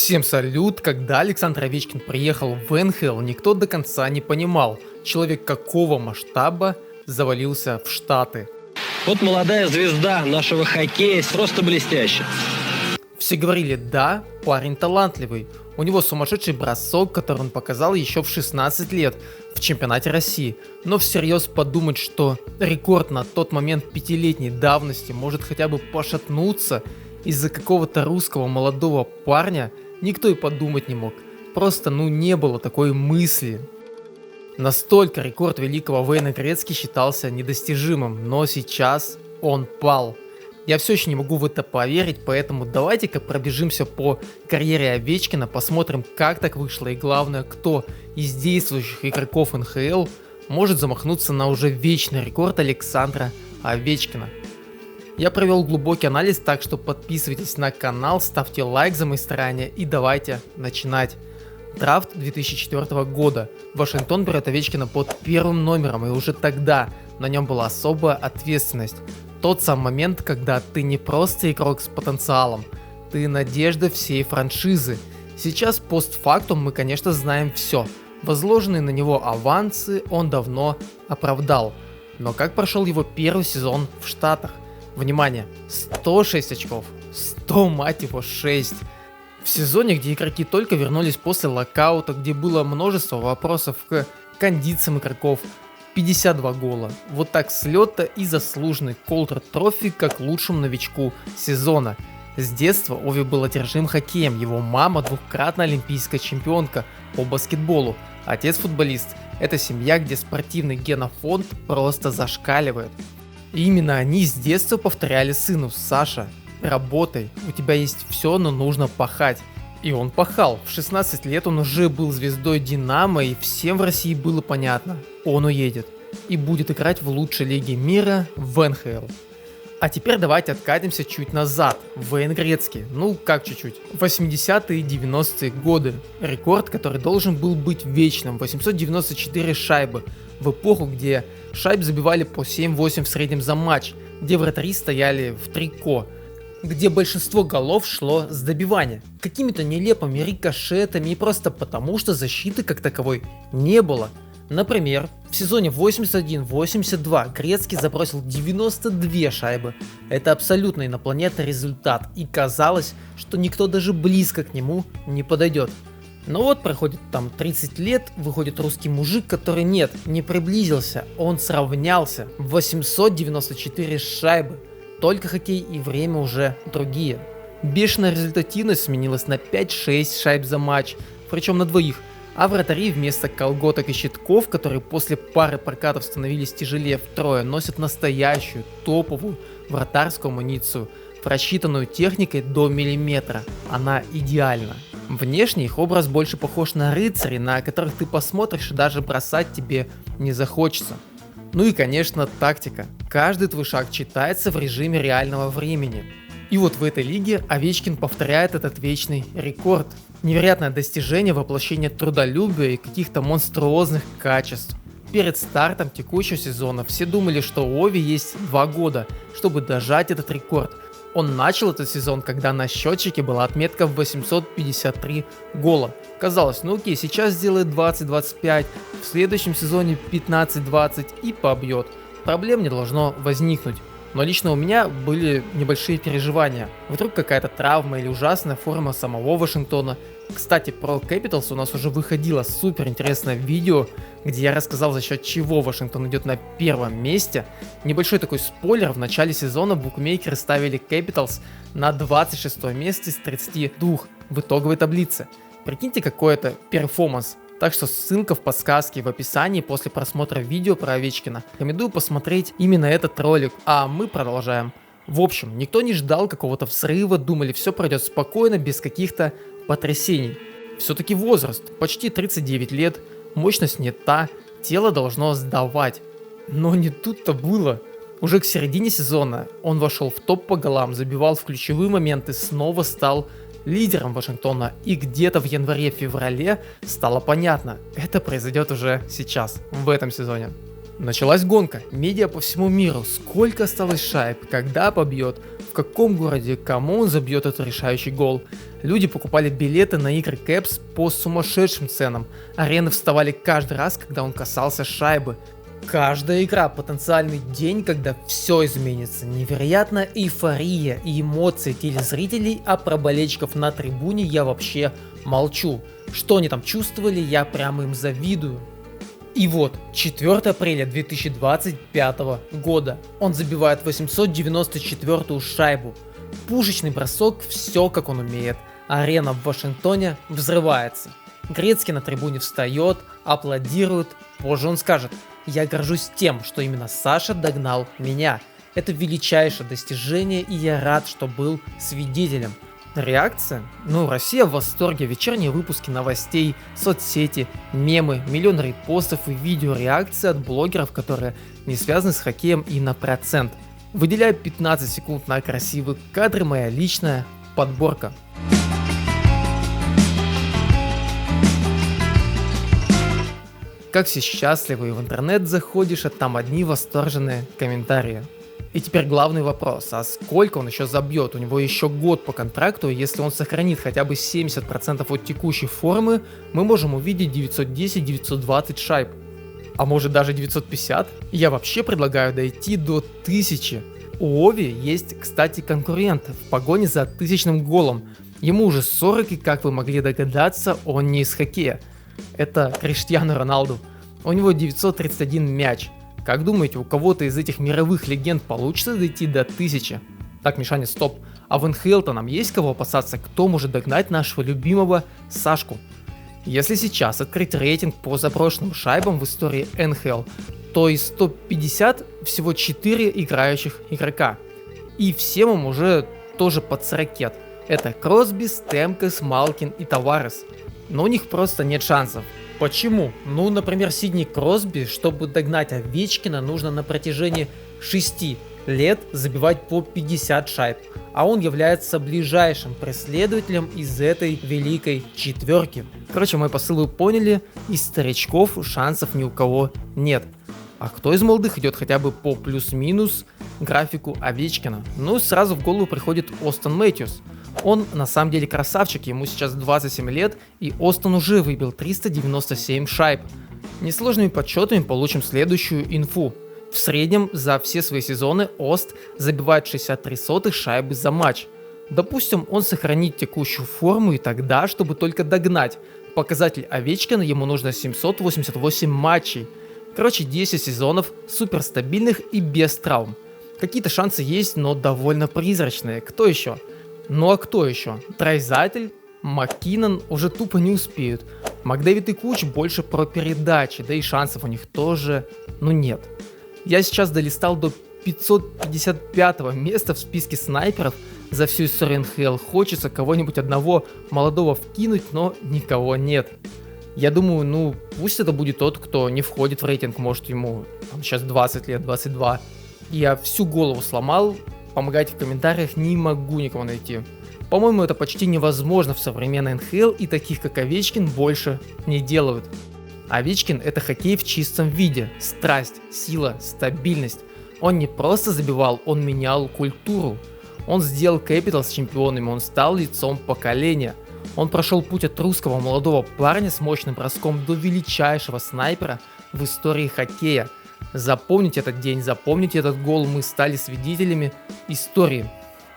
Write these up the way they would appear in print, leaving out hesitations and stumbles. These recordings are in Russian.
Всем салют! Когда Александр Овечкин приехал в НХЛ, никто до конца не понимал, человек какого масштаба завалился в Штаты. Вот молодая звезда нашего хоккея, просто блестящая. Все говорили, да, парень талантливый, у него сумасшедший бросок, который он показал еще в 16 лет в чемпионате России. Но всерьез подумать, что рекорд на тот момент 5-летней давности может хотя бы пошатнуться из-за какого-то русского молодого парня, никто и подумать не мог. Просто не было такой мысли. Настолько рекорд великого Вейна Грецки считался недостижимым, но сейчас он пал. Я все еще не могу в это поверить, поэтому давайте-ка пробежимся по карьере Овечкина, посмотрим, как так вышло и главное, кто из действующих игроков НХЛ может замахнуться на уже вечный рекорд Александра Овечкина. Я провел глубокий анализ, так что подписывайтесь на канал, ставьте лайк за мои старания и давайте начинать. Драфт 2004 года. Вашингтон берет Овечкина под первым номером, и уже тогда на нем была особая ответственность. Тот самый момент, когда ты не просто игрок с потенциалом, ты надежда всей франшизы. Сейчас постфактум мы, конечно, знаем все. Возложенные на него авансы он давно оправдал. Но как прошел его первый сезон в Штатах? Внимание, 106 очков, 100 мать его 6. В сезоне, где игроки только вернулись после локаута, где было множество вопросов к кондициям игроков, 52 гола. Вот так с лета и заслуженный Колтер Трофи как лучшему новичку сезона. С детства Ови был одержим хоккеем, его мама двукратная олимпийская чемпионка по баскетболу, отец футболист. Это семья, где спортивный генофонд просто зашкаливает. И именно они с детства повторяли сыну: Саша, работай, у тебя есть все, но нужно пахать. И он пахал. В 16 лет он уже был звездой Динамо, и всем в России было понятно, он уедет и будет играть в лучшей лиге мира в НХЛ. А теперь давайте откатимся чуть назад. Вейн Грецки, как чуть-чуть. 80-е и 90-е годы. Рекорд, который должен был быть вечным. 894 шайбы. В эпоху, где шайб забивали по 7-8 в среднем за матч, где вратари стояли в трико, где большинство голов шло с добивания, какими-то нелепыми рикошетами и просто потому, что защиты как таковой не было. Например, в сезоне 81-82 Грецкий забросил 92 шайбы. Это абсолютно инопланетный результат, и казалось, что никто даже близко к нему не подойдет. Но вот проходит 30 лет, выходит русский мужик, который не приблизился, он сравнялся. 894 шайбы. Только хоккей и время уже другие. Бешеная результативность сменилась на 5-6 шайб за матч, причем на двоих. А вратари вместо колготок и щитков, которые после пары прокатов становились тяжелее втрое, носят настоящую топовую вратарскую амуницию, рассчитанную техникой до миллиметра. Она идеальна. Внешне их образ больше похож на рыцарей, на которых ты посмотришь и даже бросать тебе не захочется. И конечно, тактика. Каждый твой шаг читается в режиме реального времени. И вот в этой лиге Овечкин повторяет этот вечный рекорд. Невероятное достижение воплощения трудолюбия и каких-то монструозных качеств. Перед стартом текущего сезона все думали, что у Ови есть 2 года, чтобы дожать этот рекорд. Он начал этот сезон, когда на счетчике была отметка в 853 гола. Казалось, окей, сейчас сделает 20-25, в следующем сезоне 15-20 и побьет. Проблем не должно возникнуть. Но лично у меня были небольшие переживания. Вдруг какая-то травма или ужасная форма самого Вашингтона. Кстати, про Capitals у нас уже выходило супер интересное видео, где я рассказал, за счет чего Вашингтон идет на первом месте. Небольшой такой спойлер: в начале сезона букмекеры ставили Capitals на 26 место из 32 в итоговой таблице. Прикиньте, какой это перформанс. Так что ссылка в подсказке в описании после просмотра видео про Овечкина. Рекомендую посмотреть именно этот ролик, а мы продолжаем. В общем, никто не ждал какого-то взрыва, думали, все пройдет спокойно, без каких-то потрясений. Все-таки возраст, почти 39 лет, мощность не та, тело должно сдавать. Но не тут-то было. Уже к середине сезона он вошел в топ по голам, забивал в ключевые моменты, снова стал лидером Вашингтона, и где-то в январе-феврале стало понятно, это произойдет уже сейчас, в этом сезоне. Началась гонка, медиа по всему миру, сколько осталось шайб, когда побьет, в каком городе, кому он забьет этот решающий гол. Люди покупали билеты на игры Caps по сумасшедшим ценам, арены вставали каждый раз, когда он касался шайбы. Каждая игра — потенциальный день, когда все изменится. Невероятная эйфория и эмоции телезрителей, а про болельщиков на трибуне я вообще молчу. Что они там чувствовали, я прямо им завидую. И вот, 4 апреля 2025 года он забивает 894-ю шайбу. Пушечный бросок, все как он умеет. Арена в Вашингтоне взрывается. Грецкий на трибуне встает, аплодирует. Позже он скажет: «Я горжусь тем, что именно Саша догнал меня. Это величайшее достижение, и я рад, что был свидетелем». Реакция? Россия в восторге, вечерние выпуски новостей, соцсети, мемы, миллион репостов и видеореакции от блогеров, которые не связаны с хоккеем и на процент. Выделяю 15 секунд на красивые кадры, моя личная подборка. Как все счастливы, в интернет заходишь, а там одни восторженные комментарии. И теперь главный вопрос: а сколько он еще забьет? У него еще год по контракту, и если он сохранит хотя бы 70% от текущей формы, мы можем увидеть 910-920 шайб. А может даже 950? Я вообще предлагаю дойти до 1000. У Ови есть, кстати, конкурент в погоне за 1000-м голом. Ему уже 40, и, как вы могли догадаться, он не из хоккея. Это Криштиану Роналду. У него 931 мяч. Как думаете, у кого-то из этих мировых легенд получится дойти до 1000? Так, Мишаня, стоп. А в НХЛ-то нам есть кого опасаться? Кто может догнать нашего любимого Сашку? Если сейчас открыть рейтинг по заброшенным шайбам в истории НХЛ, то из 150 всего 4 играющих игрока. И всем им уже тоже под 40. Это Кросби, Стемкос, Малкин и Таварес. Но у них просто нет шансов. Почему? Например, Сидни Кросби, чтобы догнать Овечкина, нужно на протяжении 6 лет забивать по 50 шайб, а он является ближайшим преследователем из этой великой четверки. Короче, мой посыл вы поняли, из старичков шансов ни у кого нет. А кто из молодых идет хотя бы по плюс-минус графику Овечкина? Сразу в голову приходит Остон Мэтьюс. Он на самом деле красавчик, ему сейчас 27 лет, и Остон уже выбил 397 шайб. Несложными подсчетами получим следующую инфу. В среднем за все свои сезоны Ост забивает 63 шайбы за матч. Допустим, он сохранит текущую форму, и тогда, чтобы только догнать показатель Овечкина, ему нужно 788 матчей. Короче, 10 сезонов суперстабильных и без травм. Какие-то шансы есть, но довольно призрачные. Кто еще? А кто еще? Драйзайтель, МакКиннон уже тупо не успеют. Макдэвид и Куч больше про передачи, да и шансов у них тоже, нет. Я сейчас долистал до 555 места в списке снайперов за всю историю НХЛ. Хочется кого-нибудь одного молодого вкинуть, но никого нет. Я думаю, пусть это будет тот, кто не входит в рейтинг, может ему сейчас 20 лет, 22. Я всю голову сломал. Помогайте в комментариях, не могу никого найти. По-моему, это почти невозможно в современной НХЛ, и таких как Овечкин больше не делают. Овечкин — это хоккей в чистом виде. Страсть, сила, стабильность. Он не просто забивал, он менял культуру. Он сделал Capitals чемпионами, он стал лицом поколения. Он прошел путь от русского молодого парня с мощным броском до величайшего снайпера в истории хоккея. Запомните этот день, запомните этот гол, мы стали свидетелями истории.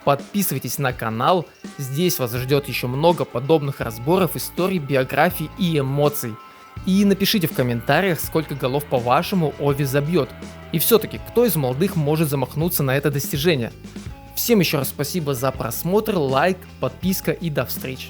Подписывайтесь на канал, здесь вас ждет еще много подобных разборов, историй, биографий и эмоций. И напишите в комментариях, сколько голов по-вашему Ови забьет. И все-таки, кто из молодых может замахнуться на это достижение? Всем еще раз спасибо за просмотр, лайк, подписка и до встречи.